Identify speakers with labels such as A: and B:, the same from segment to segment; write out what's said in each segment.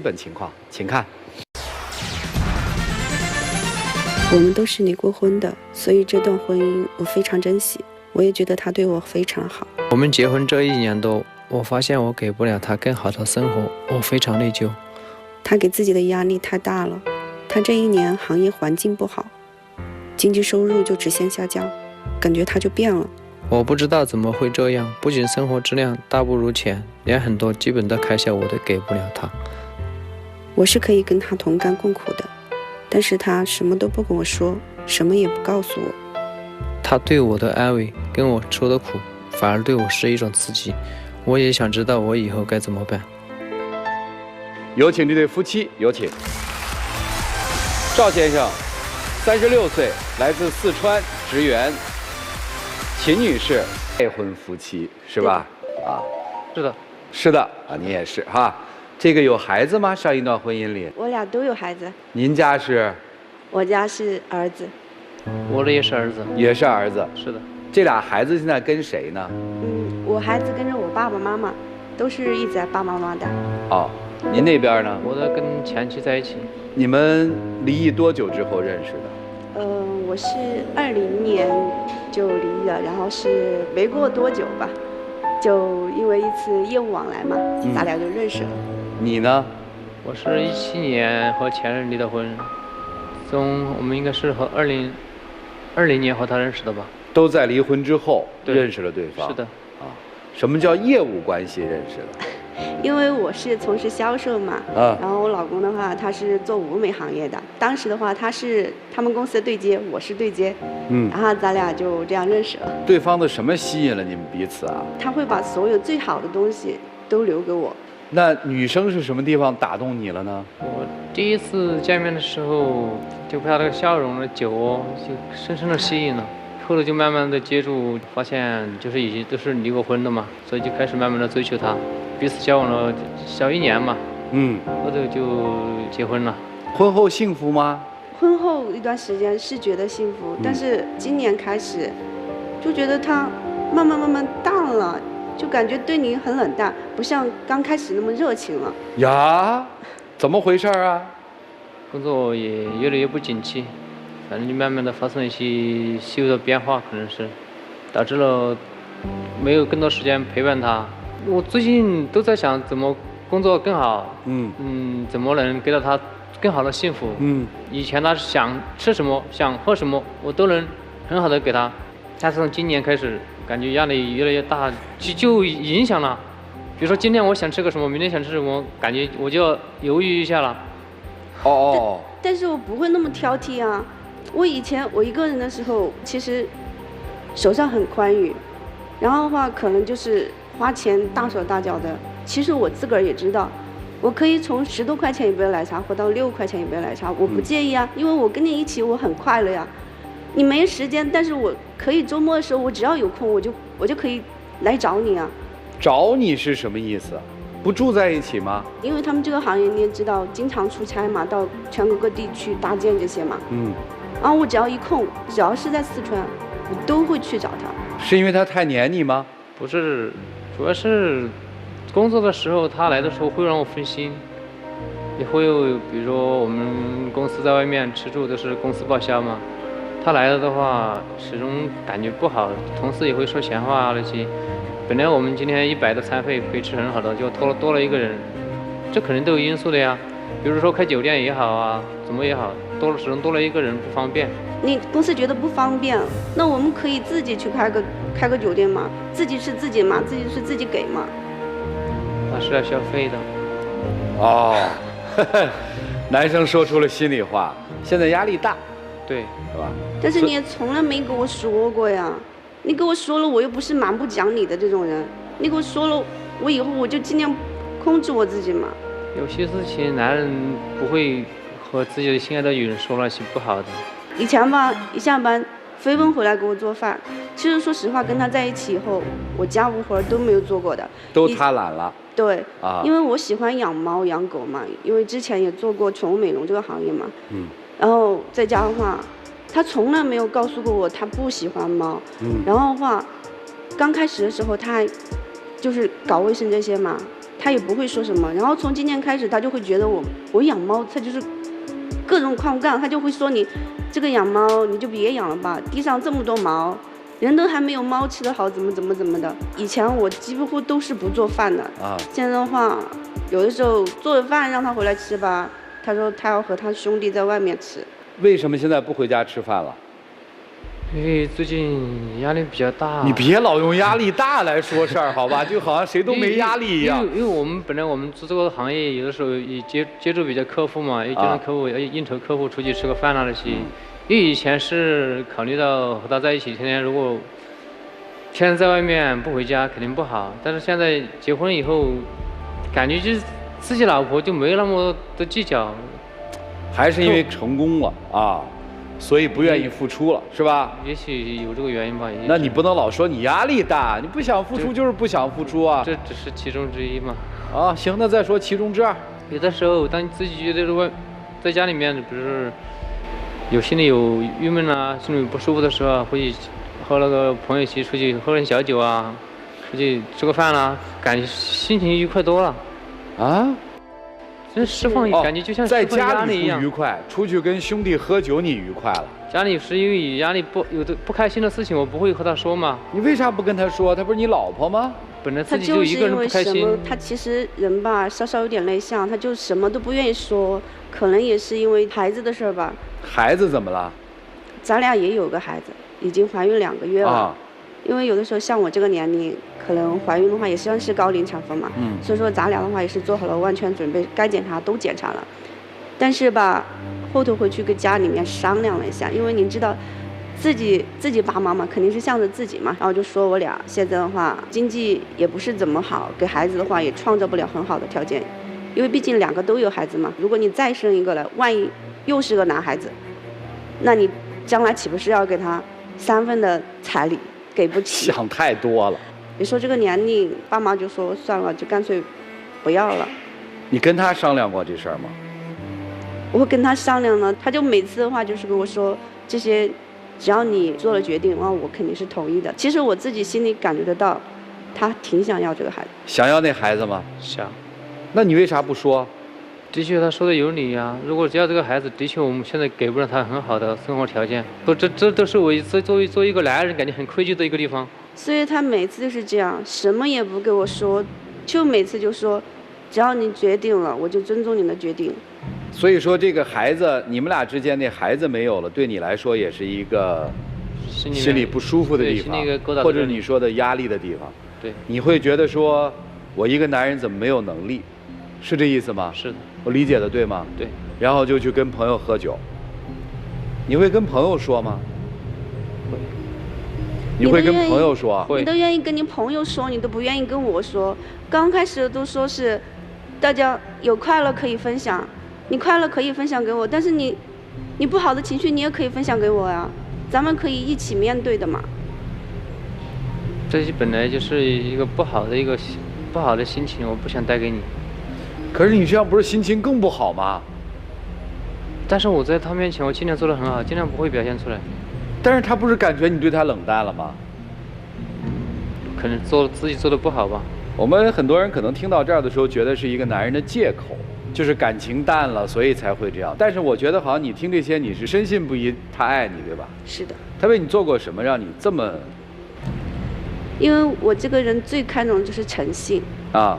A: 基本情况，请看。
B: 我们都是离过婚的，所以这段婚姻我非常珍惜，我也觉得他对我非常好。
C: 我们结婚这1年多，我发现我给不了他更好的生活，我非常内疚。
B: 他给自己的压力太大了，他这1年行业环境不好，经济收入就直线下降，感觉他就变了。
C: 我不知道怎么会这样，不仅生活质量大不如前，连很多基本的开销我都给不了他。
B: 我是可以跟他同甘共苦的，但是他什么都不跟我说，什么也不告诉我。
C: 他对我的安慰跟我受的苦，反而对我是一种刺激。我也想知道我以后该怎么办。
A: 有请这对夫妻，有请。赵先生，36岁，来自四川职员。秦女士，未婚夫妻是吧？啊，
C: 是的。
A: 是的啊，你也是哈。这个有孩子吗？上一段婚姻里，
B: 我俩都有孩子。
A: 您家是？
B: 我家是儿子。
C: 我的也是儿子。
A: 也是儿子。
C: 是的。
A: 这俩孩子现在跟谁呢？
B: 我孩子跟着我爸爸妈妈，都是一直在爸爸妈妈带。
A: 哦，您那边呢？
C: 我的跟前妻在一起。
A: 你们离异多久之后认识的？
B: 我是20年就离异了，然后是没过多久吧，就因为一次业务往来嘛，咱俩就认识了。
A: 你呢？
C: 我是17年和前任离的婚，我们应该是和2020年和他认识的吧？
A: 都在离婚之后认识了对方。
C: 是的。
A: 啊，什么叫业务关系认识的？
B: 因为我是从事销售嘛，然后我老公的话他是做物美行业的，当时的话他是他们公司的对接，我是对接，然后咱俩就这样认识了。
A: 对方的什么吸引了你们彼此啊？
B: 他会把所有最好的东西都留给我。
A: 那女生是什么地方打动你了呢？
C: 我第一次见面的时候就被他那个笑容的酒窝就深深的吸引了，后来就慢慢的接触，发现就是已经都是离过婚的嘛，所以就开始慢慢的追求他，彼此交往了小1年嘛，后头就结婚了。
A: 婚后幸福吗？
B: 婚后一段时间是觉得幸福，但是今年开始就觉得他慢慢淡了，就感觉对你很冷淡，不像刚开始那么热情了。
A: 呀，怎么回事啊？
C: 工作也越来越不景气，反正就慢慢的发生一些细微的变化，可能是导致了没有更多时间陪伴他。我最近都在想怎么工作更好，怎么能给到他更好的幸福。以前他想吃什么想喝什么我都能很好的给他，但是从今年开始感觉压力越来越大，就影响了。比如说今天我想吃个什么，明天想吃什么，感觉我就要犹豫一下了。
B: 但是我不会那么挑剔啊。我以前我一个人的时候，其实手上很宽裕，然后的话可能就是花钱大手大脚的。其实我自个儿也知道，我可以从10多块钱一杯奶茶活到6块钱一杯奶茶，我不介意啊，因为我跟你一起我很快乐呀。你没时间，但是我可以周末的时候，我只要有空，我就可以来找你啊。
A: 找你是什么意思？不住在一起吗？
B: 因为他们这个行业你也知道，经常出差嘛，到全国各地去搭建这些嘛。然后我只要一空，只要是在四川，我都会去找他。
A: 是因为他太黏你吗？
C: 不是，主要是工作的时候他来的时候会让我分心，也会有比如说我们公司在外面吃住都是公司报销嘛，他来了的话始终感觉不好，同事也会说闲话啊那些。本来我们今天100的餐费可以吃很好的，就多了一个人，这肯定都有因素的呀。比如说开酒店也好啊，怎么也好，始终多了一个人不方便。
B: 你公司觉得不方便，那我们可以自己去开个酒店嘛，自己吃自己嘛，自己吃自己给嘛。
C: 那是要消费的。
A: 男生说出了心里话，现在压力大，
C: 对，
A: 是吧？
B: 但是你也从来没跟我说过呀。你跟我说了，我又不是蛮不讲理的这种人。你跟我说了，我以后我就尽量控制我自己嘛。
C: 有些事情男人不会和自己的心爱的女人说那些不好的。
B: 以前吧，一下班飞奔回来给我做饭。其实说实话，跟他在一起以后，我家务活都没有做过的，
A: 都他揽了。
B: 对，因为我喜欢养猫养狗嘛，因为之前也做过宠物美容这个行业嘛。然后在家的话，他从来没有告诉过我他不喜欢猫。然后的话，刚开始的时候他还就是搞卫生这些嘛，他也不会说什么。然后从今年开始，他就会觉得我养猫，他就是各种框杠，他就会说你这个养猫你就别养了吧，地上这么多毛，人都还没有猫吃得好，怎么的。以前我几乎都是不做饭的啊，现在的话，有的时候做了饭让他回来吃吧，他说他要和他兄弟在外面吃。
A: 为什么现在不回家吃饭了？
C: 因为最近压力比较大。
A: 你别老用压力大来说事儿，好吧？就好像谁都没压力一样。
C: 因为我们本来我们做这个行业，有的时候也接触比较客户嘛，也接触客户，应酬客户出去吃个饭啊那些。因为以前是考虑到和他在一起，天天如果天天在外面不回家肯定不好。但是现在结婚以后，感觉就是自己老婆就没那么多计较。
A: 还是因为成功了啊？所以不愿意付出了，是吧？
C: 也许有这个原因吧。
A: 那你不能老说你压力大，你不想付出就是不想付出啊。
C: 这只是其中之一嘛。
A: 啊，行，那再说其中之二。
C: 有的时候，当你自己觉得在家里面，比如说心里有郁闷啊，心里不舒服的时候，会和那个朋友一起出去喝点小酒啊，出去吃个饭啦，感觉心情愉快多了。啊？这释放感觉就像
A: 在家里不愉快，出去跟兄弟喝酒你愉快了。
C: 家里是因为压力有的不开心的事情，我不会和他说嘛。
A: 你为啥不跟他说？他不是你老婆吗？
C: 本来自己就一个人不开心。
B: 他其实人吧，稍稍有点内向，他就什么都不愿意说。可能也是因为孩子的事儿吧。
A: 孩子怎么了？
B: 咱俩也有个孩子，已经怀孕2个月了。啊。因为有的时候像我这个年龄，可能怀孕的话也算是高龄产妇嘛，所以说咱俩的话也是做好了万全准备，该检查都检查了。但是吧，后头回去跟家里面商量了一下，因为您知道，自己爸妈嘛，肯定是向着自己嘛，然后就说我俩现在的话经济也不是怎么好，给孩子的话也创造不了很好的条件，因为毕竟2个都有孩子嘛，如果你再生一个了，万一又是个男孩子，那你将来岂不是要给他3份的彩礼？给不起，
A: 想太多了。
B: 你说这个年龄，爸妈就说算了，就干脆不要了。
A: 你跟他商量过这事儿吗？
B: 我跟他商量了，他就每次的话就是跟我说这些，只要你做了决定，我肯定是同意的。其实我自己心里感觉得到，他挺想要这个孩子。想要那孩子吗？
C: 想。
A: 那你为啥不说？
C: 的确，他说的有理啊。如果只要这个孩子，的确我们现在给不了他很好的生活条件，这都是我作为一个男人感觉很愧疚的一个地方。
B: 所以他每次就是这样，什么也不跟我说，就每次就说，只要你决定了，我就尊重你的决定。
A: 所以说这个孩子，你们俩之间那孩子没有了，对你来说也是一个心里不舒服的地方，或者你说的压力的地方。
C: 对，
A: 你会觉得说，我一个男人怎么没有能力？是这意思吗？
C: 是的。
A: 我理解的对吗？
C: 对。
A: 然后就去跟朋友喝酒。你会跟朋友说吗？
C: 会。
A: 你会跟朋友说？
B: 你都愿意跟你朋友说，你都不愿意跟我说。刚开始都说是，大家有快乐可以分享，你快乐可以分享给我，但是你不好的情绪你也可以分享给我呀，咱们可以一起面对的嘛。
C: 这本来就是一个不好的心情，我不想带给你。
A: 可是你这样不是心情更不好吗？
C: 但是我在他面前，我尽量做得很好，尽量不会表现出来。
A: 但是他不是感觉你对他冷淡了吗？
C: 可能自己做得不好吧。
A: 我们很多人可能听到这儿的时候，觉得是一个男人的借口，就是感情淡了，所以才会这样。但是我觉得好像你听这些，你是深信不疑，他爱你，对吧？
B: 是的。
A: 他为你做过什么，让你这么？
B: 因为我这个人最看重就是诚信啊。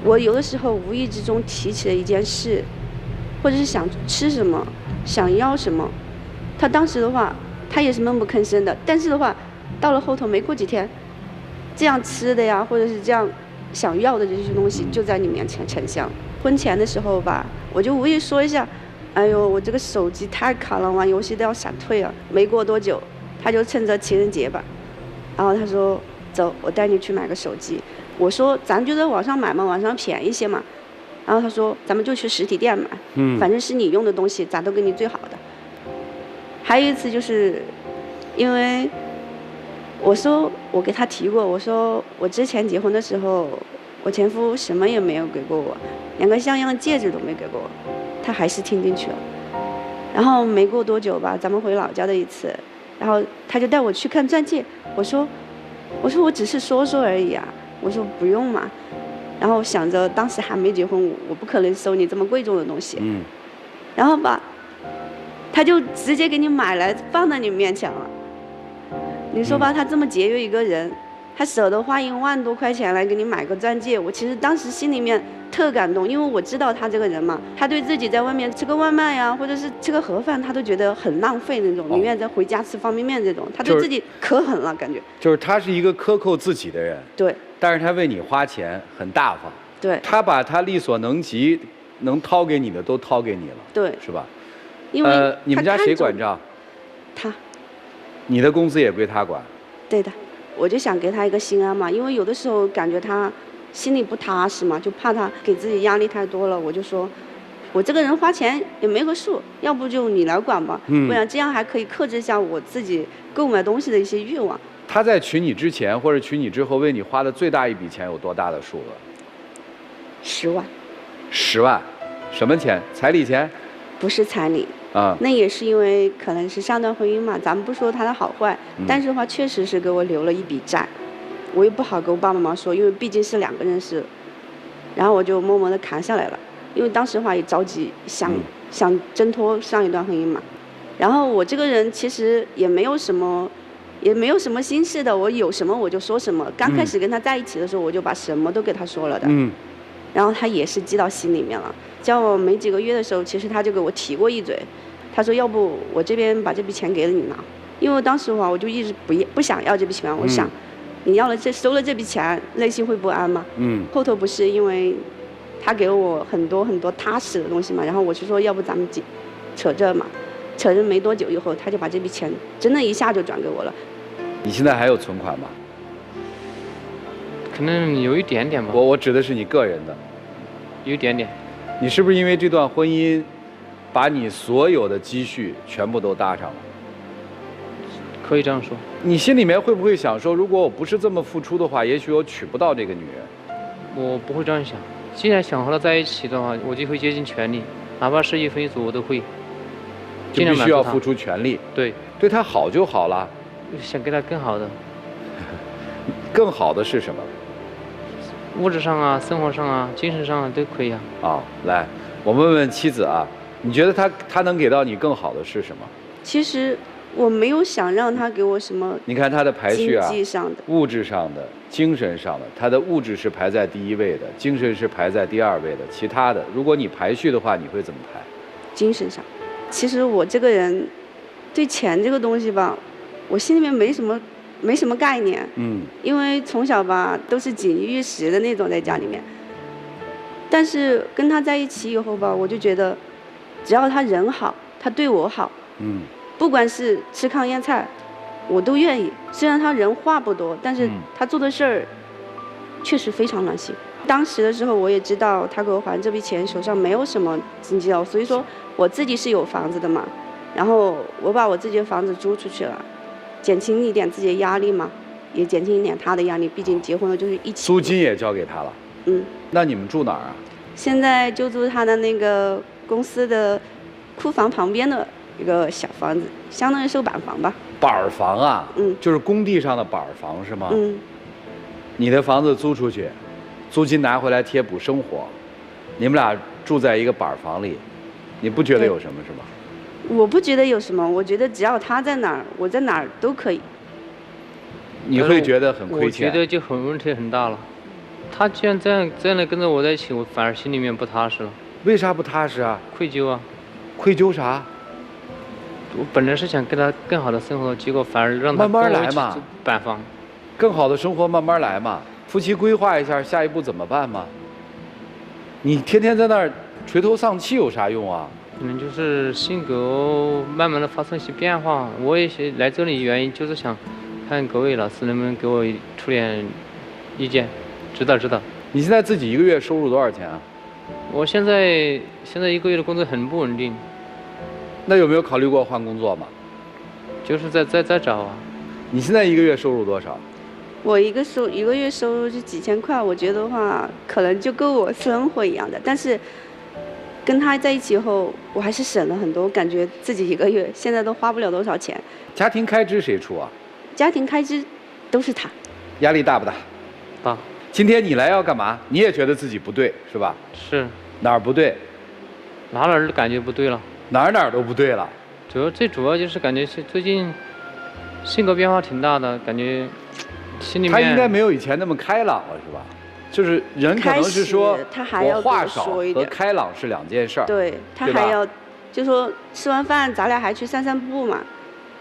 B: 我有的时候无意之中提起了一件事，或者是想吃什么，想要什么，他当时的话，他也是闷不吭声的。但是的话，到了后头没过几天，这样吃的呀，或者是这样想要的这些东西，就在你面前呈现。婚前的时候吧，我就无意说一下，哎呦，我这个手机太卡了，玩游戏都要闪退了。没过多久，他就趁着情人节吧，然后他说，走，我带你去买个手机。我说咱就在网上买嘛，网上便宜些嘛。然后他说咱们就去实体店买，反正是你用的东西，咱都给你最好的。还有一次就是，因为我说我给他提过，我说我之前结婚的时候，我前夫什么也没有给过我，连个像样的戒指都没给过我，他还是听进去了。然后没过多久吧，咱们回老家的一次，然后他就带我去看钻戒，我说我只是说说而已啊。我说不用嘛，然后想着当时还没结婚，我不可能收你这么贵重的东西。然后吧，他就直接给你买来放在你面前了。你说吧，他这么节约一个人，他舍得花1万多块钱来给你买个钻戒，我其实当时心里面特感动，因为我知道他这个人嘛，他对自己在外面吃个外卖呀，或者是吃个盒饭，他都觉得很浪费那种，宁愿在回家吃方便面这种，他对自己可狠了，感觉。就是
A: 他是一个克扣自己的人。
B: 对。
A: 但是他为你花钱很大方。
B: 对。
A: 他把他力所能及能掏给你的都掏给你了。
B: 对。
A: 是吧？
B: 因为
A: 你们家谁管账？
B: 他。
A: 你的工资也归他管？
B: 对的。我就想给他一个心安嘛，因为有的时候感觉他心里不踏实嘛，就怕他给自己压力太多了。我就说，我这个人花钱也没个数，要不就你来管吧，不然这样还可以克制一下我自己购买东西的一些欲望。
A: 他在娶你之前或者娶你之后为你花的最大一笔钱有多大的数额
B: ？10万。
A: 10万，什么钱？彩礼钱？
B: 不是彩礼。那也是因为可能是上段婚姻嘛，咱们不说他的好坏，但是的话确实是给我留了一笔债，我也不好跟我爸爸妈妈说，因为毕竟是2个人事，然后我就默默地扛下来了，因为当时的话也着急想挣脱上一段婚姻嘛，然后我这个人其实也没有什么心事的，我有什么我就说什么，刚开始跟他在一起的时候我就把什么都给他说了的，然后他也是记到心里面了。交往没几个月的时候，其实他就给我提过一嘴，他说要不我这边把这笔钱给了你拿，因为当时的话我就一直不想要这笔钱，我想你要了收了这笔钱，内心会不安吗？后头不是因为他给了我很多很多踏实的东西嘛，然后我就说要不咱们扯这嘛，扯着没多久以后，他就把这笔钱真的一下就转给我了。
A: 你现在还有存款吗？
C: 可能有一点点吧。
A: 我指的是你个人的。
C: 有一点点。
A: 你是不是因为这段婚姻，把你所有的积蓄全部都搭上了？
C: 可以这样说。
A: 你心里面会不会想说，如果我不是这么付出的话，也许我娶不到这个女人？
C: 我不会这样想。既然想和她在一起的话，我就会竭尽全力，哪怕是1分1足我都会。
A: 就必须要付出全力。
C: 对。
A: 对她好就好了。
C: 想给她更好的。
A: 更好的是什么？
C: 物质上啊，生活上啊，精神上啊都可以啊。
A: 来，我问问妻子啊，你觉得他能给到你更好的是什么？
B: 其实我没有想让他给我什么。
A: 你看他的排序啊，
B: 经济上的、
A: 物质上的、精神上的，他的物质是排在第1位的，精神是排在第2位的，其他的，如果你排序的话，你会怎么排？
B: 精神上，其实我这个人对钱这个东西吧，我心里面没什么概念，因为从小吧都是锦衣玉食的那种在家里面，但是跟他在一起以后吧，我就觉得，只要他人好，他对我好，不管是吃糠咽菜，我都愿意。虽然他人话不多，但是他做的事儿确实非常暖心。当时的时候我也知道他给我还这笔钱手上没有什么经济了，所以说我自己是有房子的嘛，然后我把我自己的房子租出去了。减轻一点自己的压力嘛，也减轻一点他的压力，毕竟结婚了就是一起。
A: 租金也交给他了。那你们住哪儿啊？
B: 现在就住他的那个公司的库房旁边的一个小房子，相当于是个板房吧。
A: 板房啊？就是工地上的板房是吗？你的房子租出去，租金拿回来贴补生活，你们俩住在一个板房里，你不觉得有什么是吗？
B: 我不觉得有什么，我觉得只要他在哪儿，我在哪儿都可以。
A: 你会觉得很亏欠？
C: 我觉得就问题很大了。他既然这样的跟着我在一起，我反而心里面不踏实了。
A: 为啥不踏实啊？
C: 愧疚啊。
A: 愧疚啥？
C: 我本来是想跟他更好的生活，结果反而让他
A: 慢慢来嘛。
C: 板房。
A: 更好的生活慢慢来嘛，夫妻规划一下下一步怎么办嘛。你天天在那儿垂头丧气有啥用啊？
C: 可能就是性格慢慢的发生一些变化。我也是来这里原因就是想看各位老师能不能给我出点意见，指导。
A: 你现在自己1个月收入多少钱啊？
C: 我现在1个月的工作很不稳定。
A: 那有没有考虑过换工作嘛？
C: 就是在找啊。
A: 你现在1个月收入多少？
B: 我一个月收入是几千块，我觉得话可能就够我生活一样的，但是。跟他在一起后，我还是省了很多，我感觉自己1个月现在都花不了多少钱。
A: 家庭开支谁出啊？
B: 家庭开支都是他。
A: 压力大不大？
C: 大。
A: 今天你来要干嘛？你也觉得自己不对是吧？
C: 是。
A: 哪儿不对？
C: 哪儿感觉不对了？
A: 哪儿都不对了。
C: 最主要就是感觉是最近性格变化挺大的，感觉心里面。
A: 他应该没有以前那么开朗了，是吧？就是人可能是说，我话少和开朗是两件事儿。
B: 对，他还要，就说吃完饭咱俩还去散散步嘛，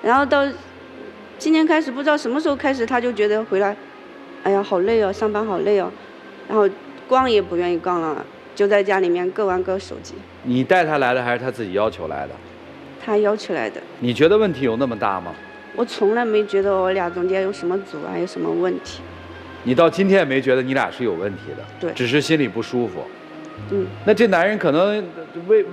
B: 然后到今年开始不知道什么时候开始，他就觉得回来，哎呀好累哦，上班好累哦，然后逛也不愿意逛了，就在家里面各玩各手机。
A: 你带他来的还是他自己要求来的？
B: 他要求来的。
A: 你觉得问题有那么大吗？
B: 我从来没觉得我俩中间有什么阻碍，有什么问题。
A: 你到今天也没觉得你俩是有问题的？
B: 对。
A: 只是心里不舒服。
B: 嗯。
A: 那这男人可能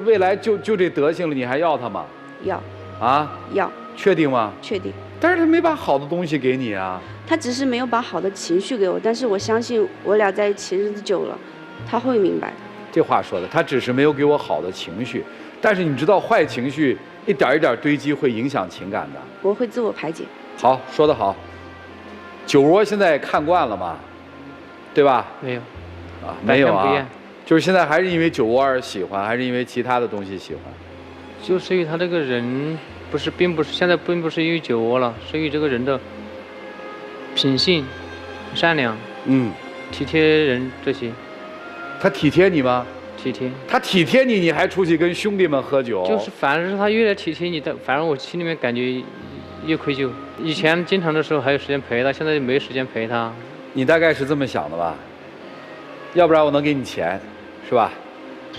A: 未来就这德行了，你还要他吗？
B: 要。
A: 啊？
B: 要。
A: 确定吗？
B: 确定。
A: 但是他没把好的东西给你啊。
B: 他只是没有把好的情绪给我，但是我相信我俩在一起日子久了，他会明白的。
A: 这话说的，他只是没有给我好的情绪，但是你知道坏情绪一点一点堆积会影响情感的。
B: 我会自我排解。
A: 好，说得好。酒窝现在看惯了吗？对吧？
C: 没有。
A: 啊，没有啊。就是现在还是因为酒窝而喜欢，还是因为其他的东西喜欢？
C: 就是因为他这个人并不是现在并不是因为酒窝了，是因为这个人的品性善良，体贴人这些。
A: 他体贴你吗？
C: 体贴。
A: 他体贴你，你还出去跟兄弟们喝酒？
C: 就是反正是他越来体贴你的，反正我心里面感觉越愧疚。以前经常的时候还有时间陪他，现在就没时间陪他。
A: 你大概是这么想的吧？要不然我能给你钱，是吧？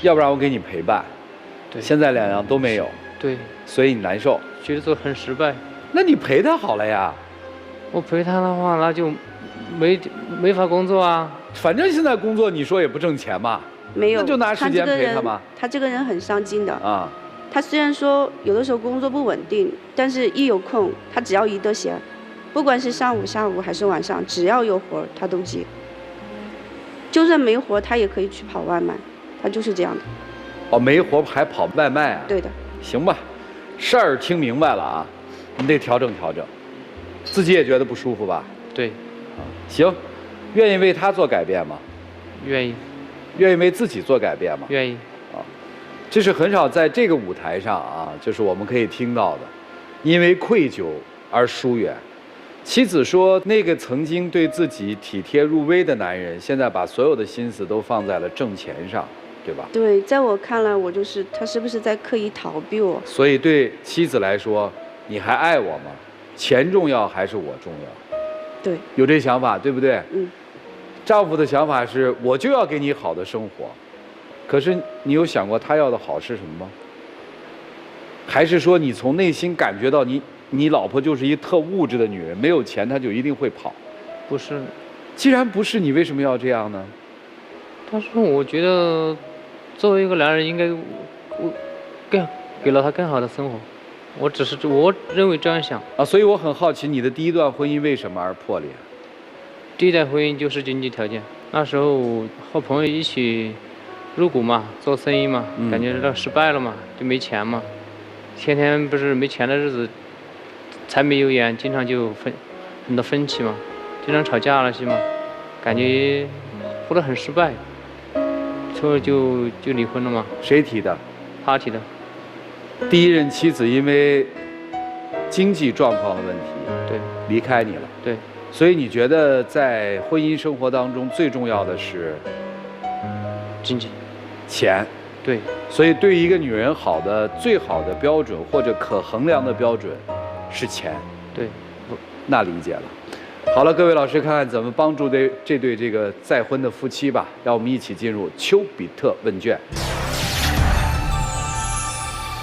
A: 要不然我给你陪伴。
C: 对。
A: 现在两样都没有。
C: 对。
A: 所以你难受。
C: 觉得做很失败。
A: 那你陪他好了呀。
C: 我陪他的话，那就没法工作啊。
A: 反正现在工作你说也不挣钱嘛。
B: 没有。
A: 那就拿时间陪他嘛。
B: 他这个人很上进的
A: 啊。
B: 他虽然说有的时候工作不稳定，但是一有空，他只要一得闲，不管是上午、下午还是晚上，只要有活他都接。就算没活，他也可以去跑外卖，他就是这样的。
A: 哦，没活还跑外卖啊？
B: 对的。
A: 行吧，事儿听明白了啊，你得调整调整。自己也觉得不舒服吧？
C: 对。
A: 啊，行，愿意为他做改变吗？
C: 愿意。
A: 愿意为自己做改变吗？
C: 愿意。
A: 啊，这是很少在这个舞台上啊，就是我们可以听到的，因为愧疚而疏远。妻子说，那个曾经对自己体贴入微的男人，现在把所有的心思都放在了挣钱上，对吧？
B: 对，在我看来，我就是他是不是在刻意逃避我？
A: 所以对妻子来说，你还爱我吗？钱重要还是我重要？
B: 对，
A: 有这想法，对不对？丈夫的想法是，我就要给你好的生活，可是你有想过他要的好是什么吗？还是说你从内心感觉到你老婆就是一特物质的女人，没有钱她就一定会跑？
C: 不是。
A: 既然不是，你为什么要这样呢？
C: 他说，我觉得作为一个男人，应该给了他更好的生活。我认为这样想
A: 啊，所以我很好奇，你的第一段婚姻为什么而破裂？
C: 第一段婚姻就是经济条件，那时候和朋友一起入股嘛，做生意嘛，感觉到失败了嘛，就没钱嘛，天天不是没钱的日子，柴米油盐，经常就很多分歧嘛，经常吵架那些嘛，感觉活得很失败，所以就离婚了嘛。
A: 谁提的？
C: 他提的。
A: 第一任妻子因为经济状况的问题，
C: 对，
A: 离开你了。
C: 对。
A: 所以你觉得在婚姻生活当中最重要的是
C: 经济、
A: 钱？
C: 对。
A: 所以对于一个女人好的最好的标准或者可衡量的标准是钱。
C: 对。
A: 那理解了。好了，各位老师，看看怎么帮助这对这个再婚的夫妻吧。让我们一起进入丘比特问卷。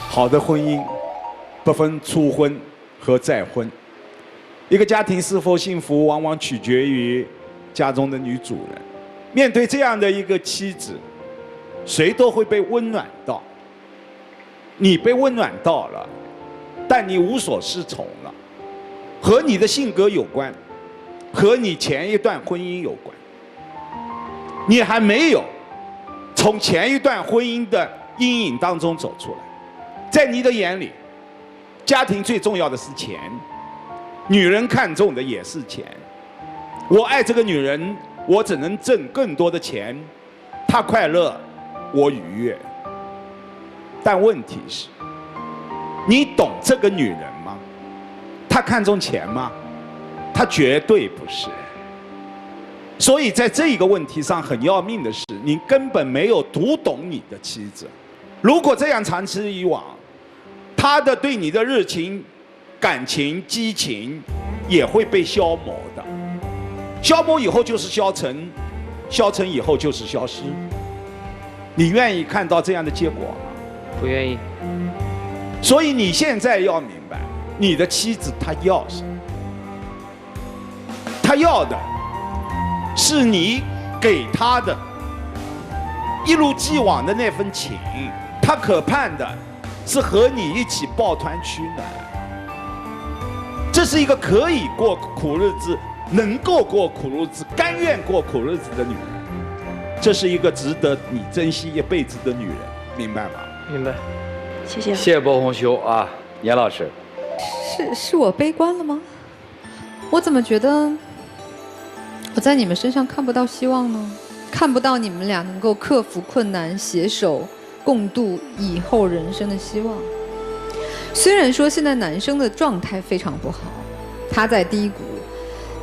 D: 好的婚姻不分初婚和再婚。一个家庭是否幸福，往往取决于家中的女主人。面对这样的一个妻子，谁都会被温暖到。你被温暖到了，但你无所适从了，和你的性格有关，和你前一段婚姻有关。你还没有从前一段婚姻的阴影当中走出来。在你的眼里，家庭最重要的是钱，女人看重的也是钱。我爱这个女人，我只能挣更多的钱，她快乐，我愉悦。但问题是，你懂这个女人吗？她看重钱吗？她绝对不是。所以在这一个问题上很要命的是，你根本没有读懂你的妻子。如果这样长此以往，她的对你的热情、感情、激情也会被消磨的。消磨以后就是消沉，消沉以后就是消失。你愿意看到这样的结果吗？
C: 不愿意。
D: 所以你现在要明白，你的妻子她要什么？她要的是你给她的一如既往的那份情，她可盼的是和你一起抱团取暖。这是一个可以过苦日子、能够过苦日子、甘愿过苦日子的女人。这是一个值得你珍惜一辈子的女人，明白吗？
C: 明白。
B: 谢谢。
A: 谢谢薄红修啊，严老师。
E: 是我悲观了吗？我怎么觉得我在你们身上看不到希望呢？看不到你们俩能够克服困难、携手共度以后人生的希望。虽然说现在男生的状态非常不好，他在低谷，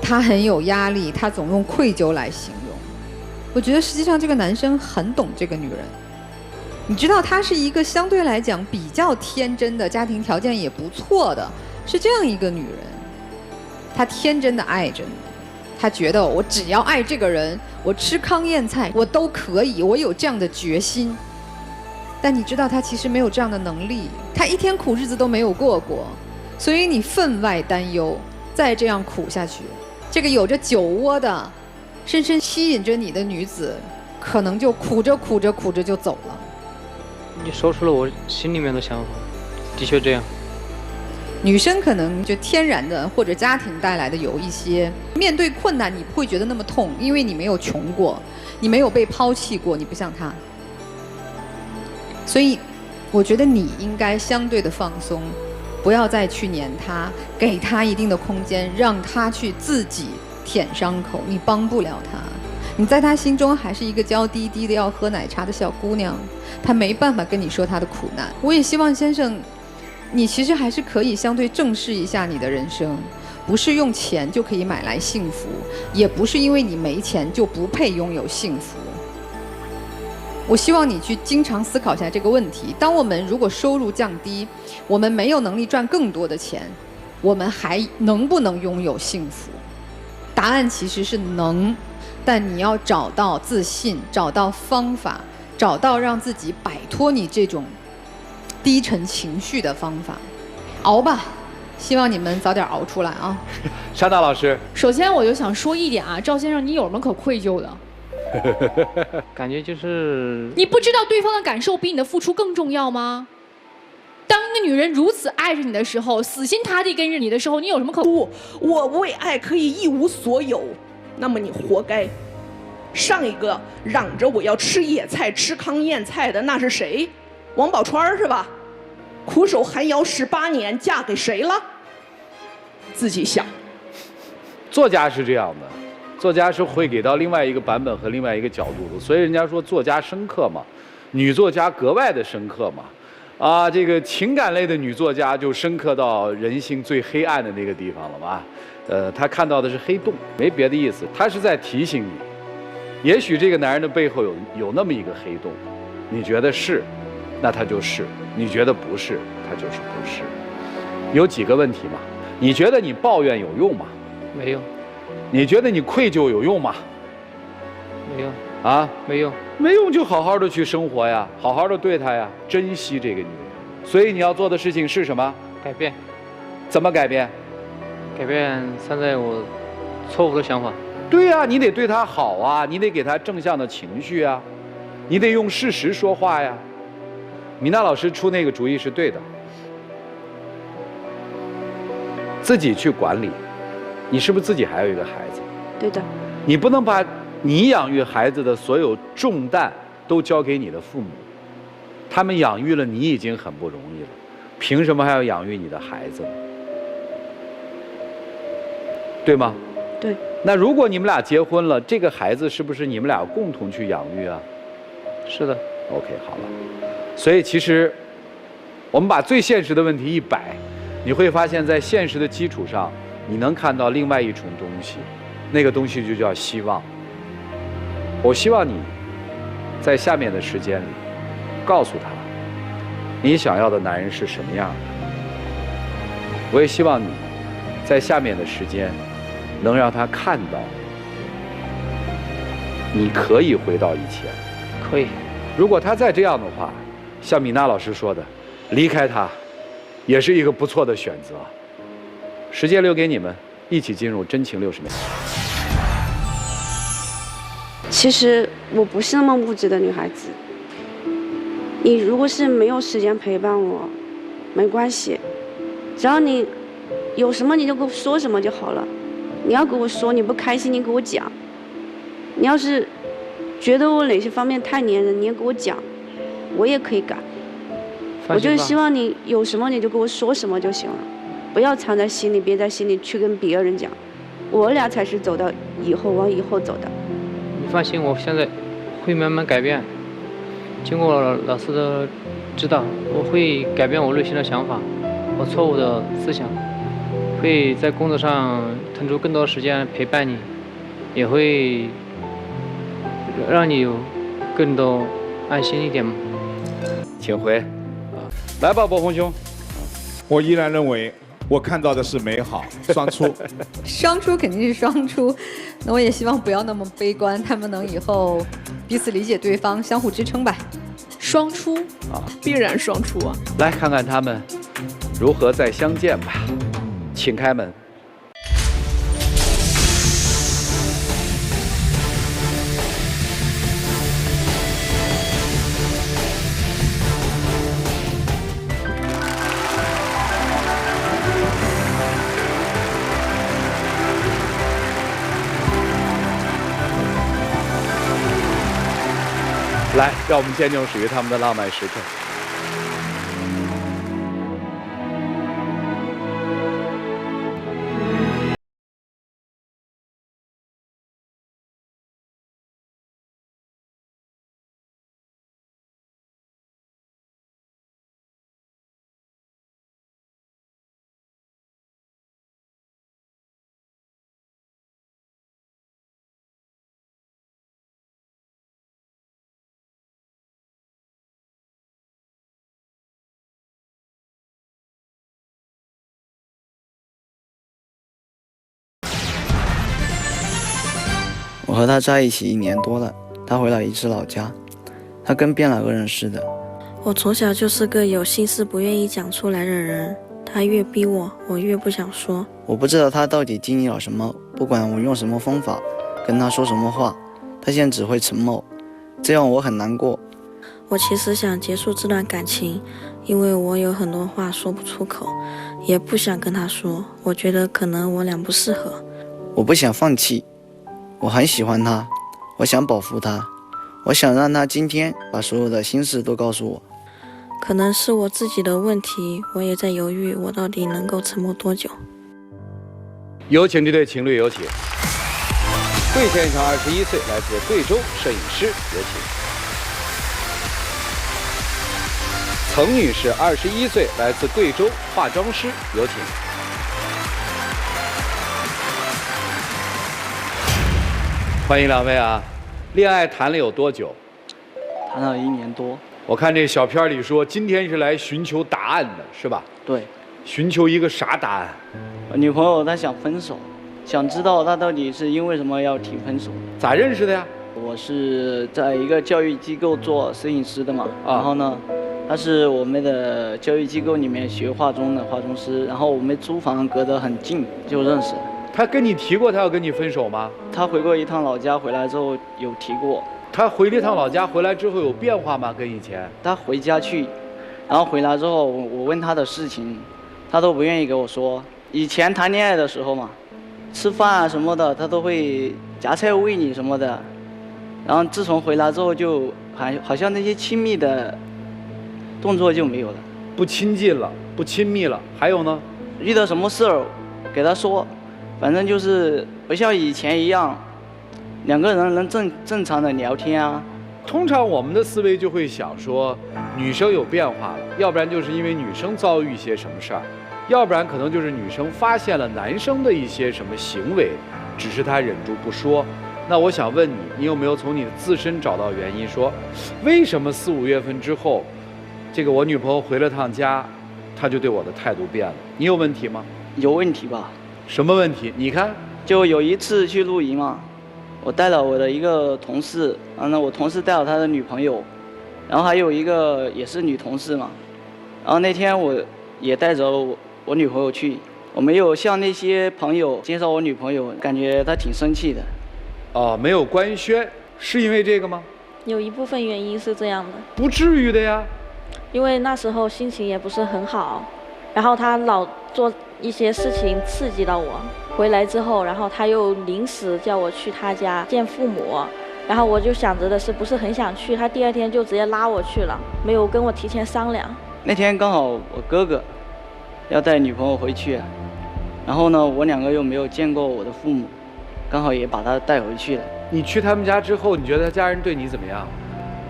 E: 他很有压力，他总用愧疚来形容。我觉得实际上这个男生很懂这个女人。你知道她是一个相对来讲比较天真的，家庭条件也不错的，是这样一个女人。她天真的爱着你，她觉得我只要爱这个人，我吃糠咽菜我都可以，我有这样的决心。但你知道她其实没有这样的能力，她一天苦日子都没有过过，所以你分外担忧，再这样苦下去，这个有着酒窝的深深吸引着你的女子，可能就苦着苦着苦着就走了。
C: 你说出了我心里面的想法，的确这样。
E: 女生可能就天然的或者家庭带来的有一些，面对困难你不会觉得那么痛，因为你没有穷过，你没有被抛弃过，你不像她。所以我觉得你应该相对的放松，不要再去黏她，给她一定的空间，让她去自己舔伤口，你帮不了她。你在她心中还是一个娇滴滴的要喝奶茶的小姑娘，她没办法跟你说她的苦难。我也希望先生，你其实还是可以相对正视一下你的人生，不是用钱就可以买来幸福，也不是因为你没钱就不配拥有幸福。我希望你去经常思考一下这个问题。当我们如果收入降低，我们没有能力赚更多的钱，我们还能不能拥有幸福？答案其实是能，但你要找到自信，找到方法，找到让自己摆脱你这种低沉情绪的方法。熬吧，希望你们早点熬出来啊。
A: 沙大老师，
F: 首先我就想说一点啊，赵先生，你有什么可愧疚的？
C: 感觉就是
F: 你不知道对方的感受比你的付出更重要吗？当一个女人如此爱着你的时候，死心塌地跟着你的时候，你有什么可
G: 不？我为爱可以一无所有，那么你活该。上一个嚷着我要吃野菜、吃糠咽菜的那是谁？王宝钏是吧？苦守寒窑18年，嫁给谁了？自己想。
A: 作家是这样的，作家是会给到另外一个版本和另外一个角度的，所以人家说作家深刻嘛，女作家格外的深刻嘛。啊，这个情感类的女作家就深刻到人性最黑暗的那个地方了吧？她看到的是黑洞，没别的意思，她是在提醒你，也许这个男人的背后有那么一个黑洞，你觉得是，那他就是；你觉得不是，他就是不是。有几个问题嘛？你觉得你抱怨有用吗？
C: 没有。
A: 你觉得你愧疚有用吗？
C: 没用。
A: 啊，
C: 没用。
A: 没用就好好的去生活呀，好好的对她呀，珍惜这个女人。所以你要做的事情是什么？
C: 改变。
A: 怎么改变？
C: 改变现在我错误的想法。
A: 对呀，你得对她好啊，你得给她正向的情绪啊，你得用事实说话呀。米娜老师出那个主意是对的，自己去管理。你是不是自己还有一个孩子？
B: 对的。
A: 你不能把你养育孩子的所有重担都交给你的父母，他们养育了你已经很不容易了，凭什么还要养育你的孩子呢？对吗？
B: 对。
A: 那如果你们俩结婚了，这个孩子是不是你们俩共同去养育啊？
C: 是的。
A: OK， 好了。所以其实我们把最现实的问题一摆，你会发现在现实的基础上，你能看到另外一种东西，那个东西就叫希望。我希望你在下面的时间里告诉他，你想要的男人是什么样的。我也希望你在下面的时间能让他看到，你可以回到以前。
C: 可以。
A: 如果他再这样的话，像米娜老师说的，离开他也是一个不错的选择。时间留给你们，一起进入真情60秒。
B: 其实我不是那么物质的女孩子。你如果是没有时间陪伴我，没关系，只要你有什么你就跟我说什么就好了。你要跟我说你不开心，你跟我讲。你要是觉得我哪些方面太粘人，你也跟我讲，我也可以改。我就希望你有什么你就跟我说什么就行了，不要藏在心里，憋在心里去跟别人讲。我俩才是走到以后，往以后走的。
C: 你放心，我现在会慢慢改变。经过老师的指导，我会改变我内心的想法，我错误的思想，会在工作上腾出更多时间陪伴你，也会让你有更多安心一点嘛。
A: 请回。来吧，博红兄。
D: 我依然认为，我看到的是美好，双出。
E: 双出肯定是双出，那我也希望不要那么悲观，他们能以后彼此理解对方，相互支撑吧。
F: 双出
A: 啊，
G: 必然双出啊！
A: 来看看他们如何再相见吧，请开门。来，让我们见证属于他们的浪漫时刻。
H: 我和他在一起1年多了，他回了一次老家，他跟变了个人似的。
I: 我从小就是个有心事不愿意讲出来的人，他越逼我，我越不想说。
H: 我不知道他到底经历了什么，不管我用什么方法跟他说什么话，他现在只会沉默，这样我很难过。
I: 我其实想结束这段感情，因为我有很多话说不出口，也不想跟他说，我觉得可能我俩不适合。
H: 我不想放弃，我很喜欢他，我想保护他，我想让他今天把所有的心事都告诉我。
I: 可能是我自己的问题，我也在犹豫我到底能够沉默多久。
A: 有请这对情侣，有请。贵先生21岁，来自贵州，摄影师，有请。曾女士21岁，来自贵州，化妆师，有请。欢迎两位啊！恋爱谈了有多久？
H: 谈了1年多。
A: 我看这小片里说，今天是来寻求答案的，是吧？
H: 对。
A: 寻求一个啥答案？
H: 我女朋友她想分手，想知道她到底是因为什么要提分手。
A: 咋认识的呀？
H: 我是在一个教育机构做摄影师的嘛，然后呢，她是我们的教育机构里面学化妆的化妆师，然后我们租房隔得很近，就认识了。
A: 他跟你提过他要跟你分手吗？
H: 他回过一趟老家，回来之后有提过。
A: 他回了一趟老家，回来之后有变化吗？跟以前？
H: 他回家去，然后回来之后，我问他的事情，他都不愿意给我说。以前谈恋爱的时候嘛，吃饭啊什么的，他都会夹菜喂你什么的。然后自从回来之后，就好像那些亲密的动作就没有了，
A: 不亲近了，不亲密了。还有呢？
H: 遇到什么事儿给他说，反正就是不像以前一样，两个人能正常的聊天啊。
A: 通常我们的思维就会想说，女生有变化了，要不然就是因为女生遭遇一些什么事儿，要不然可能就是女生发现了男生的一些什么行为，只是她忍住不说。那我想问你，你有没有从你的自身找到原因，说为什么4、5月份之后，这个我女朋友回了趟家，她就对我的态度变了？你有问题吗？
H: 有问题吧？
A: 什么问题？你看，
H: 就有一次去露营嘛，我带了我的一个同事，然后呢，我同事带了他的女朋友，然后还有一个也是女同事嘛，然后那天我也带着我女朋友去，我没有向那些朋友介绍我女朋友，感觉她挺生气的。
A: 哦，没有官宣，是因为这个吗？
J: 有一部分原因是这样的，
A: 不至于的呀。
J: 因为那时候心情也不是很好，然后他老做一些事情刺激到我。回来之后，然后他又临时叫我去他家见父母，然后我就想着的是不是很想去，他第二天就直接拉我去了，没有跟我提前商量。
H: 那天刚好我哥哥要带女朋友回去，然后呢，我两个又没有见过我的父母，刚好也把他带回去了。
A: 你去他们家之后，你觉得他家人对你怎么样？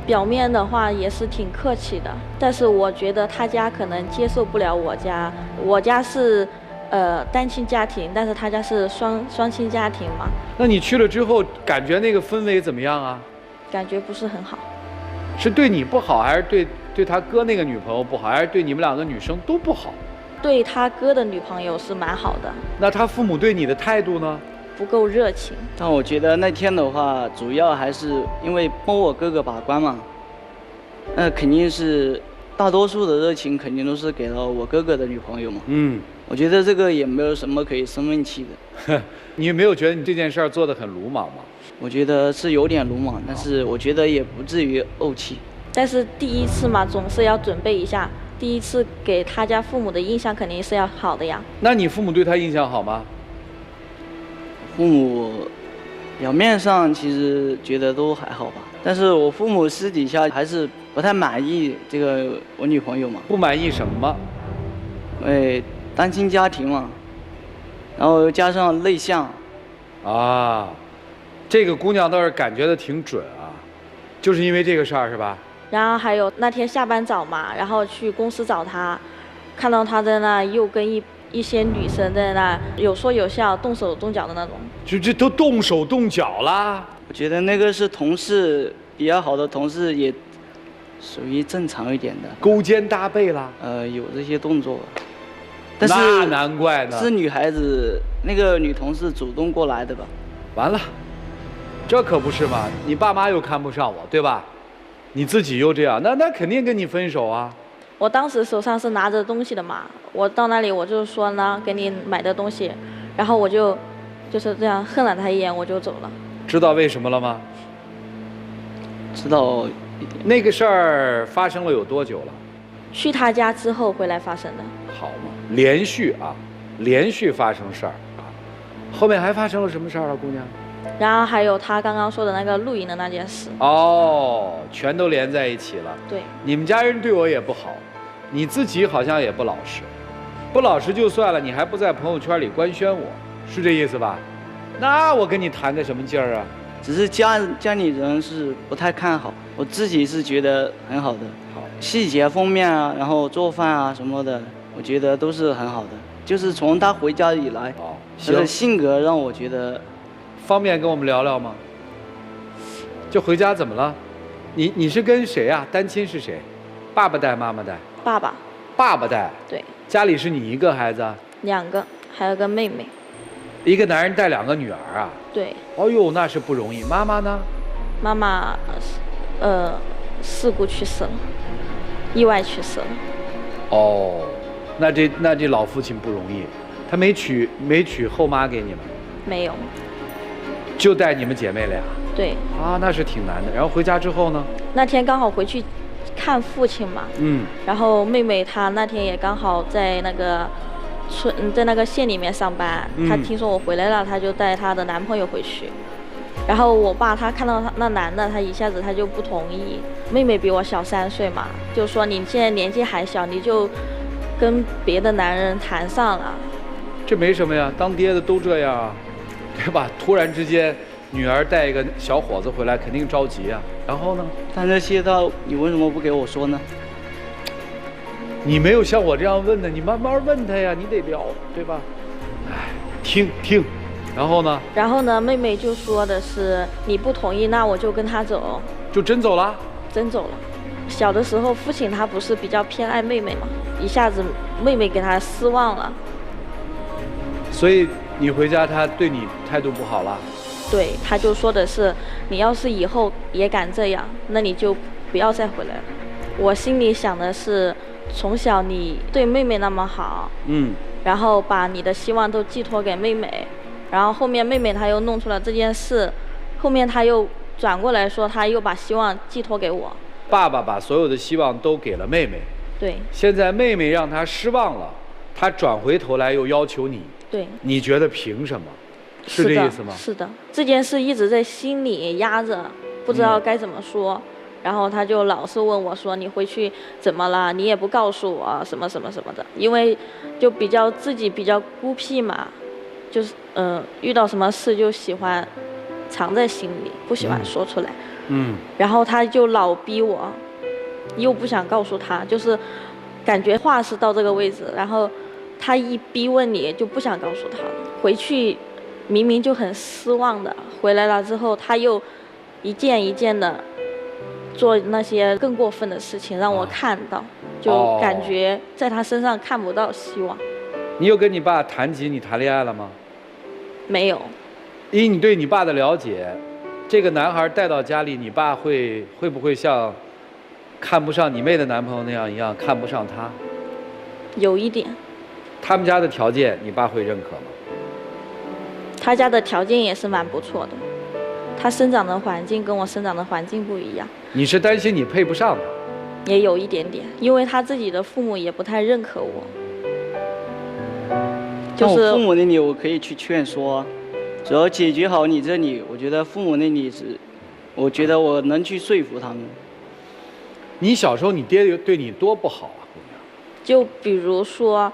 J: 表面的话也是挺客气的，但是我觉得他家可能接受不了我家。我家是单亲家庭，但是他家是双亲家庭嘛。
A: 那你去了之后，感觉那个氛围怎么样啊？
J: 感觉不是很好。
A: 是对你不好，还是对他哥那个女朋友不好，还是对你们两个女生都不好？
J: 对他哥的女朋友是蛮好的。
A: 那他父母对你的态度呢？
J: 不够热情。
H: 但我觉得那天的话，主要还是因为帮我哥哥把关嘛，那肯定是大多数的热情肯定都是给了我哥哥的女朋友嘛。我觉得这个也没有什么可以生闷气的。
A: 你有没有觉得你这件事儿做得很鲁莽吗？
H: 我觉得是有点鲁莽，但是我觉得也不至于怄气。
J: 但是第一次嘛，总是要准备一下。第一次给他家父母的印象肯定是要好的呀。
A: 那你父母对他印象好吗？
H: 父母表面上其实觉得都还好吧，但是我父母私底下还是不太满意这个我女朋友嘛。
A: 不满意什么？
H: 单亲家庭嘛，然后又加上内向。
A: 啊，这个姑娘倒是感觉的挺准啊，就是因为这个事儿是吧？
J: 然后还有那天下班早嘛，然后去公司找她，看到她在那又跟一些女生在那有说有笑，动手动脚的那种。这
A: 都动手动脚啦？
H: 我觉得那个是同事，比较好的同事也属于正常一点的。
A: 勾肩搭背啦？
H: 有这些动作，但是
A: 那难怪呢。
H: 是女孩子，那个女同事主动过来的吧？
A: 完了，这可不是嘛！你爸妈又看不上我，对吧？你自己又这样，那肯定跟你分手啊！
J: 我当时手上是拿着东西的嘛，我到那里我就说呢，给你买的东西，然后我就是这样恨了他一眼，我就走了。
A: 知道为什么了吗？
H: 知道一点。
A: 那个事儿发生了有多久了？
J: 去他家之后回来发生的。
A: 好嘛，连续发生事儿啊！后面还发生了什么事儿啊，姑娘？
J: 然后还有他刚刚说的那个露营的那件事。
A: 哦，全都连在一起了。
J: 对。
A: 你们家人对我也不好，你自己好像也不老实，不老实就算了，你还不在朋友圈里官宣我，是这意思吧？那我跟你谈个什么劲儿啊？
H: 只是家里人是不太看好，我自己是觉得很好的。
A: 好，
H: 细节方面啊，然后做饭啊什么的，我觉得都是很好的。就是从他回家以来，他的性格让我觉得。
A: 方便跟我们聊聊吗？就回家怎么了？你是跟谁啊？单亲是谁？爸爸带妈妈带？
J: 爸爸。
A: 爸爸带？
J: 对。
A: 家里是你一个孩子
J: ？2个，还有个妹妹。
A: 一个男人带2个女儿啊？
J: 对。
A: 哦呦，那是不容易。妈妈呢？
J: 妈妈，事故去世了，意外去世了。
A: 哦，那这老父亲不容易，他没娶后妈给你们？
J: 没有。
A: 就带你们姐妹俩？
J: 对。啊，
A: 那是挺难的。然后回家之后呢？
J: 那天刚好回去看父亲嘛。然后妹妹她那天也刚好在那个在那个县里面上班。她听说我回来了，她就带她的男朋友回去。然后我爸他看到那男的，他一下子他就不同意。妹妹比我小3岁嘛，就说你现在年纪还小，你就跟别的男人谈上了。
A: 这没什么呀，当爹的都这样啊，对吧？突然之间，女儿带一个小伙子回来，肯定着急啊。然后呢？
H: 但这些你为什么不给我说呢？
A: 你没有像我这样问的，你慢慢问他呀，你得聊，对吧？哎，听。然后呢？
J: 然后呢，妹妹就说的是你不同意，那我就跟他走。
A: 就真走了？
J: 真走了。小的时候，父亲他不是比较偏爱妹妹嘛，一下子妹妹给他失望了。
A: 所以你回家，他对你态度不好了？
J: 对，他就说的是，你要是以后也敢这样，那你就不要再回来了。我心里想的是，从小你对妹妹那么好，然后把你的希望都寄托给妹妹，然后后面妹妹她又弄出了这件事，后面她又转过来说，她又把希望寄托给我。
A: 爸爸把所有的希望都给了妹妹。
J: 对。
A: 现在妹妹让他失望了，他转回头来又要求你。
J: 对。
A: 你觉得凭什么？是这意思吗？
J: 是的，这件事一直在心里压着，不知道该怎么说。然后他就老是问我说：“你回去怎么了？你也不告诉我什么什么什么的。”因为就自己比较孤僻嘛，就是遇到什么事就喜欢藏在心里，不喜欢说出来。然后他就老逼我，又不想告诉他，就是感觉话是到这个位置，然后他一逼问你就不想告诉他了。回去明明就很失望的，回来了之后他又一件一件的做那些更过分的事情让我看到，就感觉在他身上看不到希望。
A: 你有跟你爸谈及你谈恋爱了吗？
J: 没有。
A: 依你对你爸的了解，这个男孩带到家里，你爸会不会像看不上你妹的男朋友那样一样看不上他？
J: 有一点。
A: 他们家的条件你爸会认可吗？
J: 他家的条件也是蛮不错的，他生长的环境跟我生长的环境不一样。
A: 你是担心你配不上他？
J: 也有一点点，因为他自己的父母也不太认可我。就是
H: 我父母那里我可以去劝说，只要解决好你这里，我觉得父母那里我觉得我能去说服他们。
A: 你小时候你爹对你多不好啊，姑娘。
J: 就比如说，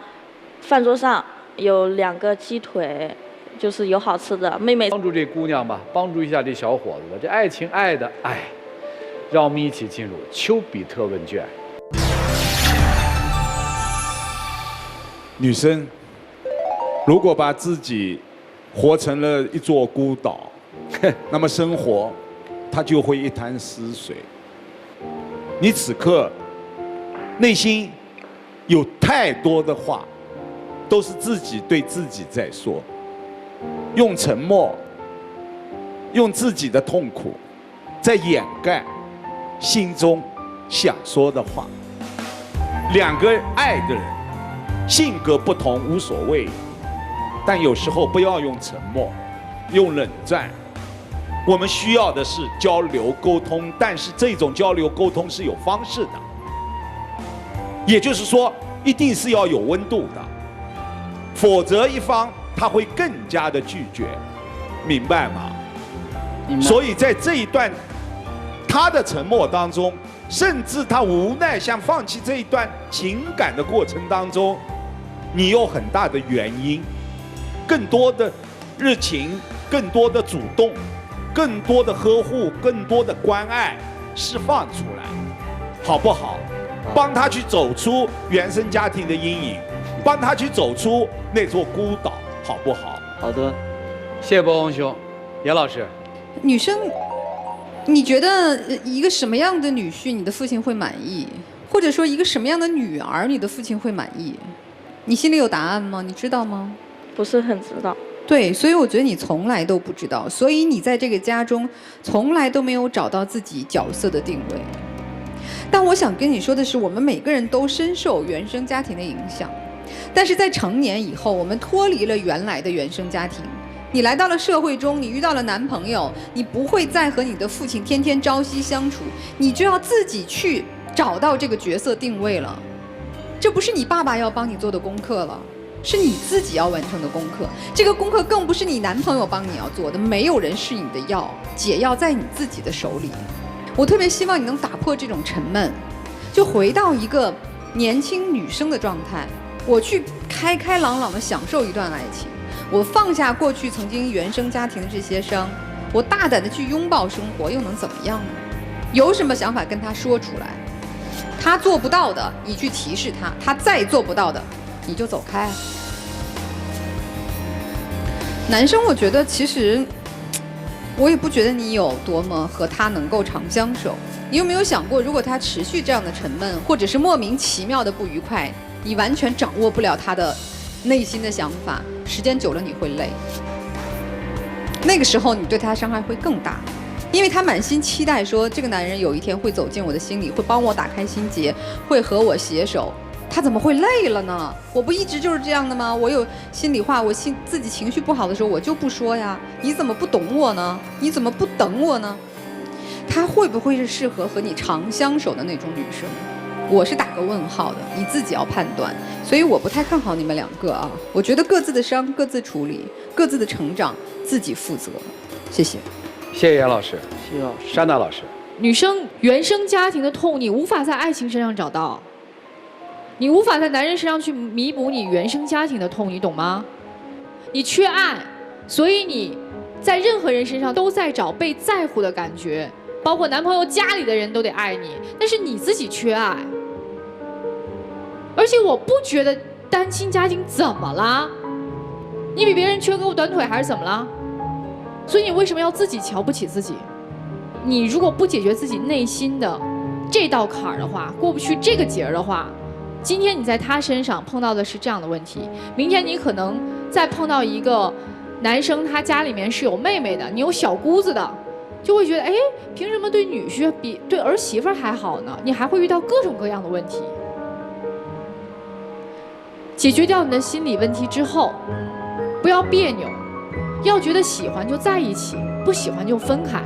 J: 饭桌上有2个鸡腿，就是有好吃的，妹妹
A: 帮助这姑娘吧，帮助一下这小伙子吧。这爱情爱的，让我们一起进入丘比特问卷。
D: 女生如果把自己活成了一座孤岛，那么生活它就会一潭死水。你此刻内心有太多的话，都是自己对自己在说，用沉默，用自己的痛苦，在掩盖心中想说的话。2个爱的人，性格不同无所谓，但有时候不要用沉默，用冷战。我们需要的是交流沟通，但是这种交流沟通是有方式的，也就是说，一定是要有温度的，否则一方他会更加的拒绝，明白吗？
H: 明白。
D: 所以在这一段他的沉默当中，甚至他无奈想放弃这一段情感的过程当中，你有很大的原因，更多的热情，更多的主动，更多的呵护，更多的关爱释放出来，好不好？帮他去走出原生家庭的阴影，帮他去走出那座孤岛，好不好？
H: 好的，
A: 谢谢波峰兄。严老师，
E: 女生，你觉得一个什么样的女婿你的父亲会满意？或者说一个什么样的女儿你的父亲会满意？你心里有答案吗？你知道吗？
J: 不是很知道。
E: 对，所以我觉得你从来都不知道，所以你在这个家中从来都没有找到自己角色的定位。但我想跟你说的是，我们每个人都深受原生家庭的影响，但是在成年以后，我们脱离了原来的原生家庭，你来到了社会中，你遇到了男朋友，你不会再和你的父亲天天朝夕相处，你就要自己去找到这个角色定位了。这不是你爸爸要帮你做的功课了，是你自己要完成的功课。这个功课更不是你男朋友帮你要做的，没有人是你的药，解药在你自己的手里。我特别希望你能打破这种沉闷，就回到一个年轻女生的状态，我去开开朗朗的享受一段爱情，我放下过去曾经原生家庭的这些伤，我大胆的去拥抱生活，又能怎么样呢？有什么想法跟他说出来，他做不到的你去提示他，他再做不到的你就走开。男生我觉得其实我也不觉得你有多么和他能够长相守。你有没有想过，如果他持续这样的沉闷，或者是莫名其妙的不愉快，你完全掌握不了他的内心的想法，时间久了你会累，那个时候你对他伤害会更大，因为他满心期待说这个男人有一天会走进我的心里，会帮我打开心结，会和我携手。他怎么会累了呢？我不一直就是这样的吗？我有心里话，我自己情绪不好的时候我就不说呀。你怎么不懂我呢？你怎么不等我呢？他会不会是适合和你长相守的那种女生？我是打个问号的，你自己要判断。所以我不太看好你们两个啊。我觉得各自的伤各自处理，各自的成长自己负责。谢谢。
A: 谢谢杨老师，
H: 谢谢老师。
A: 莎娜老师，
F: 女生原生家庭的痛，你无法在爱情身上找到。你无法在男人身上去弥补你原生家庭的痛，你懂吗？你缺爱，所以你在任何人身上都在找被在乎的感觉，包括男朋友家里的人都得爱你，但是你自己缺爱。而且我不觉得单亲家庭怎么了，你比别人缺胳膊短腿还是怎么了？所以你为什么要自己瞧不起自己？你如果不解决自己内心的这道坎儿的话，过不去这个节儿的话，今天你在他身上碰到的是这样的问题，明天你可能再碰到一个男生，他家里面是有妹妹的，你有小姑子的，就会觉得，哎，凭什么对女婿比对儿媳妇还好呢？你还会遇到各种各样的问题。解决掉你的心理问题之后，不要别扭，要觉得喜欢就在一起，不喜欢就分开，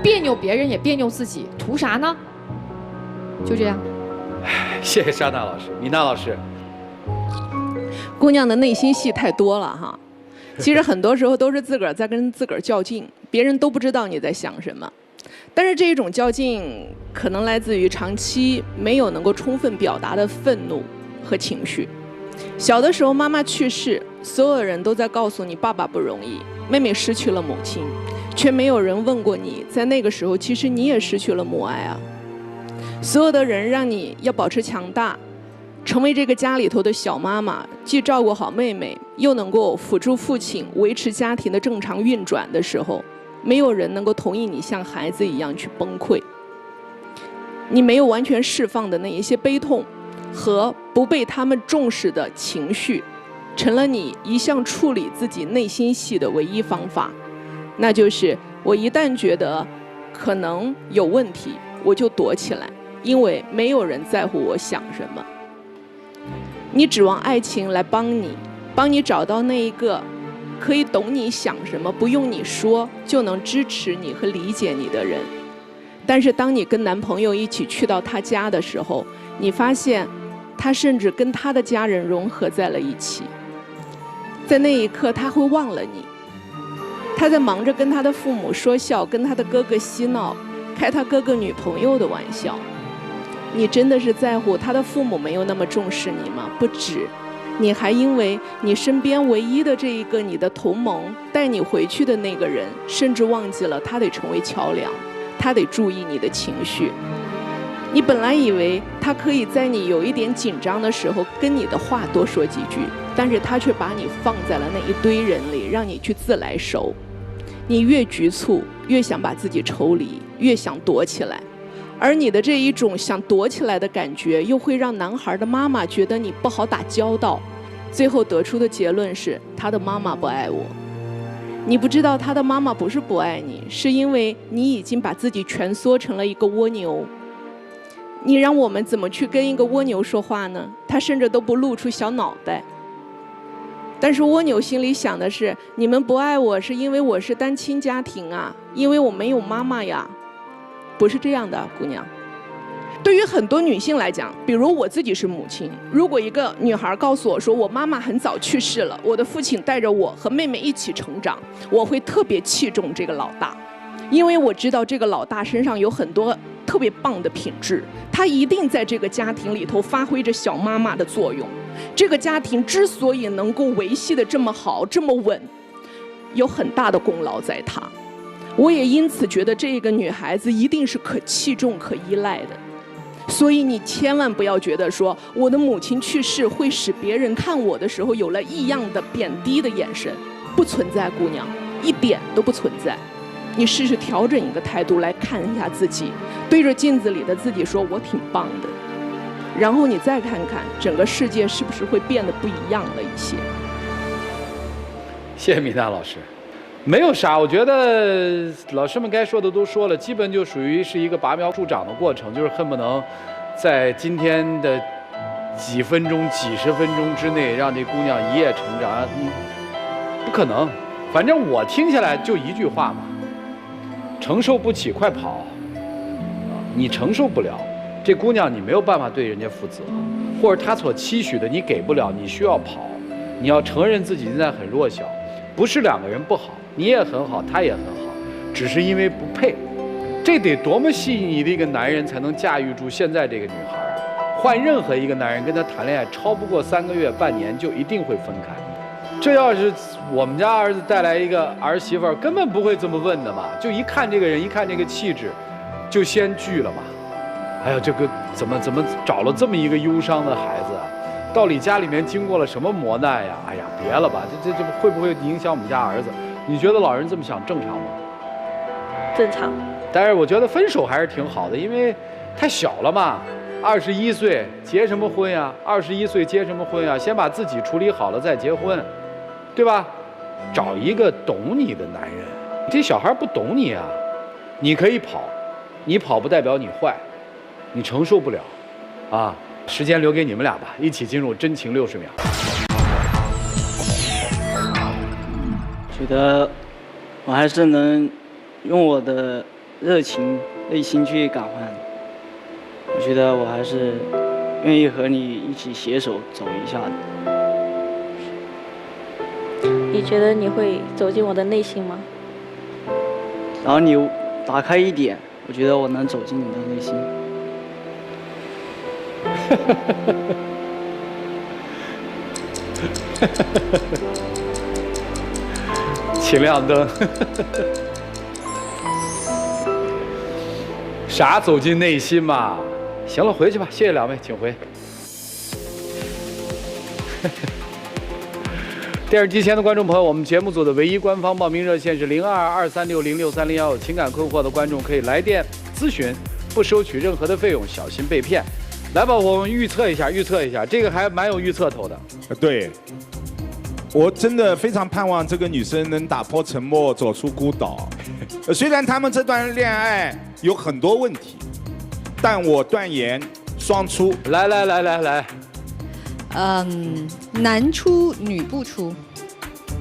F: 别扭别人也别扭自己，图啥呢？就这样。
A: 谢谢莎娜老师，米娜老师。
G: 姑娘的内心戏太多了哈，其实很多时候都是自个儿在跟自个儿较劲，别人都不知道你在想什么。但是这一种较劲可能来自于长期没有能够充分表达的愤怒和情绪。小的时候妈妈去世，所有人都在告诉你爸爸不容易，妹妹失去了母亲，却没有人问过你，在那个时候其实你也失去了母爱啊。所有的人让你要保持强大，成为这个家里头的小妈妈，既照顾好妹妹，又能够辅助父亲维持家庭的正常运转的时候，没有人能够同意你像孩子一样去崩溃。你没有完全释放的那一些悲痛和不被他们重视的情绪，成了你一向处理自己内心戏的唯一方法。那就是我一旦觉得可能有问题，我就躲起来，因为没有人在乎我想什么。你指望爱情来帮你找到那一个可以懂你想什么，不用你说就能支持你和理解你的人。但是当你跟男朋友一起去到他家的时候，你发现他甚至跟他的家人融合在了一起。在那一刻他会忘了你，他在忙着跟他的父母说笑，跟他的哥哥嬉闹，开他哥哥女朋友的玩笑。你真的是在乎他的父母没有那么重视你吗？不止，你还因为你身边唯一的这一个你的同盟带你回去的那个人，甚至忘记了他得成为桥梁，他得注意你的情绪。你本来以为他可以在你有一点紧张的时候跟你的话多说几句，但是他却把你放在了那一堆人里，让你去自来熟。你越局促，越想把自己抽离，越想躲起来。而你的这一种想躲起来的感觉，又会让男孩的妈妈觉得你不好打交道，最后得出的结论是他的妈妈不爱我。你不知道他的妈妈不是不爱你，是因为你已经把自己蜷缩成了一个蜗牛。你让我们怎么去跟一个蜗牛说话呢？他甚至都不露出小脑袋。但是蜗牛心里想的是，你们不爱我是因为我是单亲家庭啊，因为我没有妈妈呀。不是这样的，姑娘。对于很多女性来讲，比如我自己是母亲，如果一个女孩告诉我说我妈妈很早去世了，我的父亲带着我和妹妹一起成长，我会特别器重这个老大，因为我知道这个老大身上有很多特别棒的品质，他一定在这个家庭里头发挥着小妈妈的作用。这个家庭之所以能够维系的这么好、这么稳，有很大的功劳在她。我也因此觉得这个女孩子一定是可器重、可依赖的。所以你千万不要觉得说我的母亲去世会使别人看我的时候有了异样的贬低的眼神，不存在，姑娘，一点都不存在。你试试调整一个态度来看一下自己，对着镜子里的自己说我挺棒的，然后你再看看整个世界是不是会变得不一样了一些。
A: 谢谢米娜老师。没有啥，我觉得老师们该说的都说了，基本就属于是一个拔苗助长的过程，就是恨不能在今天的几分钟、几十分钟之内让这姑娘一夜成长，不可能。反正我听下来就一句话嘛，承受不起快跑。你承受不了，这姑娘你没有办法对人家负责，或者她所期许的你给不了，你需要跑，你要承认自己现在很弱小，不是两个人不好。你也很好，他也很好，只是因为不配。这得多么细腻的一个男人才能驾驭住现在这个女孩？换任何一个男人跟她谈恋爱，超不过3个月、半年就一定会分开。这要是我们家儿子带来一个儿媳妇儿，根本不会这么问的嘛，就一看这个人，一看这个气质，就先拒了嘛。哎呀，这个怎么找了这么一个忧伤的孩子啊？到底家里面经过了什么磨难呀？哎呀，别了吧，这会不会影响我们家儿子？你觉得老人这么想正常吗？
J: 正常。
A: 但是我觉得分手还是挺好的，因为太小了嘛，21岁结什么婚呀？21岁结什么婚呀？先把自己处理好了再结婚，对吧？找一个懂你的男人。这小孩不懂你啊，你可以跑，你跑不代表你坏，你承受不了，啊。时间留给你们俩吧，一起进入真情60秒。
H: 觉得我还是能用我的热情、内心去感化你。我觉得我还是愿意和你一起携手走一下的。
J: 你觉得你会走进我的内心吗？
H: 然后你打开一点，我觉得我能走进你的内心。
A: 请亮灯。啥走进内心嘛？行了，回去吧，谢谢两位，请回。电视机前的观众朋友，我们节目组的唯一官方报名热线是0223606301，有情感困惑的观众可以来电咨询，不收取任何的费用，小心被骗。来吧，我们预测一下，这个还蛮有预测头的。
D: 对，我真的非常盼望这个女生能打破沉默，走出孤岛。虽然他们这段恋爱有很多问题，但我断言双出。
A: 来，
E: 男出女不出。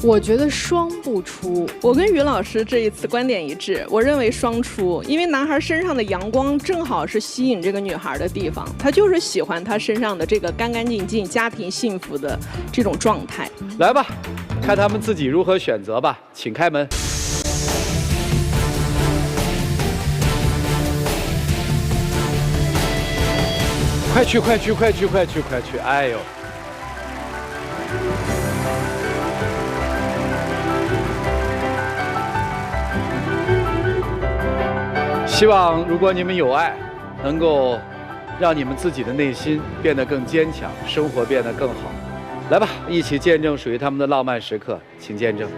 F: 我觉得双不出。
G: 我跟于老师这一次观点一致，我认为双出，因为男孩身上的阳光正好是吸引这个女孩的地方，他就是喜欢他身上的这个干干净净、家庭幸福的这种状态。
A: 来吧，看他们自己如何选择吧，请开门。快去！哎呦！希望如果你们有爱，能够让你们自己的内心变得更坚强，生活变得更好。来吧，一起见证属于他们的浪漫时刻，请见证。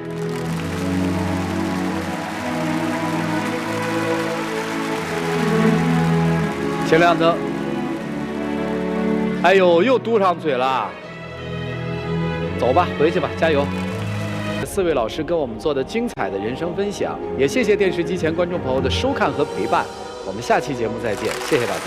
A: 请亮灯。哎呦，又嘟上嘴了。走吧，回去吧，加油。4位老师跟我们做的精彩的人生分享，也谢谢电视机前观众朋友的收看和陪伴。我们下期节目再见，谢谢大家。